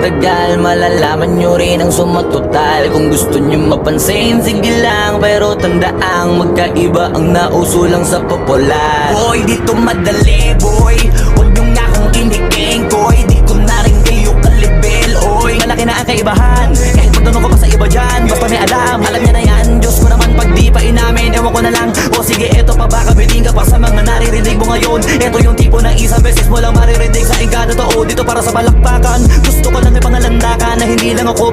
Tagal, malalaman nyo rin ang sumatotal. Kung gusto nyo mapansin, sige lang. Pero tandaang magkaiba ang nauso lang sa popular. Boy, dito madali, boy. Huwag nyo nga akong kiniking, koy. Di ko na rin kayo kalibel, oy. Malaki na ang kaibahan, kahit magtanong ko pa sa iba dyan. Basta may alam niya na yan. Diyos ko naman pag di pa inamin, ewan ko na lang. O sige, eto pa ba, kabiling ka pa sa mga naririnig mo ngayon. Eto yung tipo na isang beses mo lang maririnig sa inka totoo. Dito para sa balakpakan, gusto ko lang may pangalandakan na hindi lang ako